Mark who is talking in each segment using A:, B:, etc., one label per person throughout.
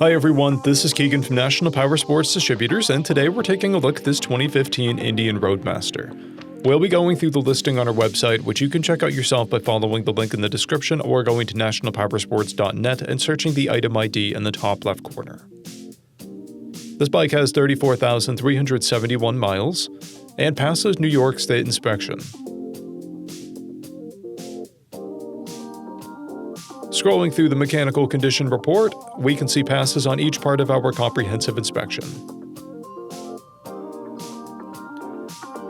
A: Hi everyone, this is Keegan from National Powersports Distributors, and today we're taking a look at this 2015 Indian ROADMASTER. We'll be going through the listing on our website, which you can check out yourself by following the link in the description or going to nationalpowersports.net and searching the item ID in the top left corner. This bike has 34,371 miles and passes New York State inspection. Scrolling through the mechanical condition report, we can see passes on each part of our comprehensive inspection.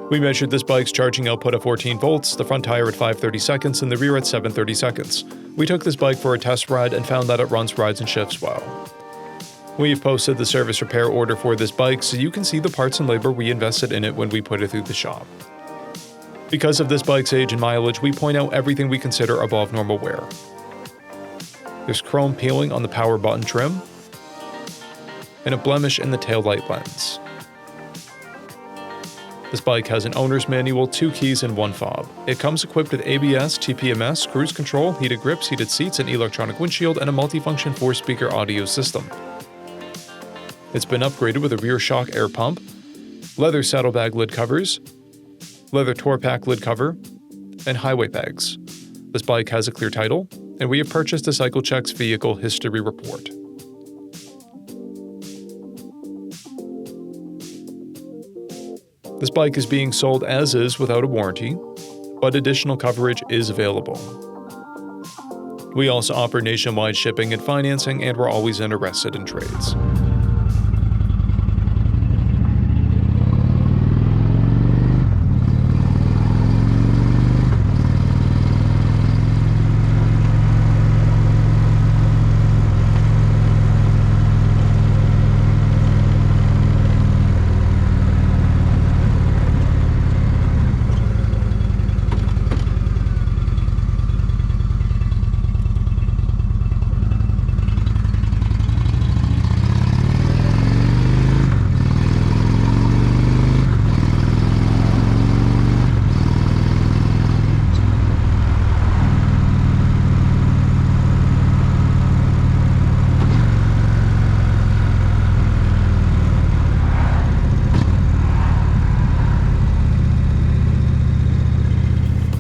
A: We measured this bike's charging output at 14 volts, the front tire at 530 seconds, and the rear at 730 seconds. We took this bike for a test ride and found that it runs, rides, and shifts well. We've posted the service repair order for this bike so you can see the parts and labor we invested in it when we put it through the shop. Because of this bike's age and mileage, we point out everything we consider above normal wear. There's chrome peeling on the power button trim, and a blemish in the taillight lens. This bike has an owner's manual, 2 keys, and 1 fob. It comes equipped with ABS, TPMS, cruise control, heated grips, heated seats, an electronic windshield, and a multifunction 4-speaker audio system. It's been upgraded with a rear shock air pump, leather saddlebag lid covers, leather tour pack lid cover, and highway pegs. This bike has a clear title, and we have purchased a CycleCheck's vehicle history report. This bike is being sold as is without a warranty, but additional coverage is available. We also offer nationwide shipping and financing, and we're always interested in trades.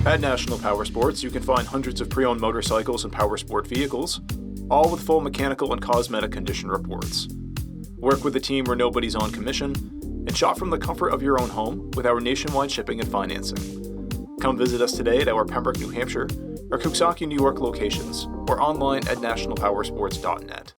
B: At National Powersports, you can find hundreds of pre-owned motorcycles and powersport vehicles, all with full mechanical and cosmetic condition reports. Work with a team where nobody's on commission, and shop from the comfort of your own home with our nationwide shipping and financing. Come visit us today at our Pembroke, New Hampshire, or Coxsackie, New York locations, or online at nationalpowersports.net.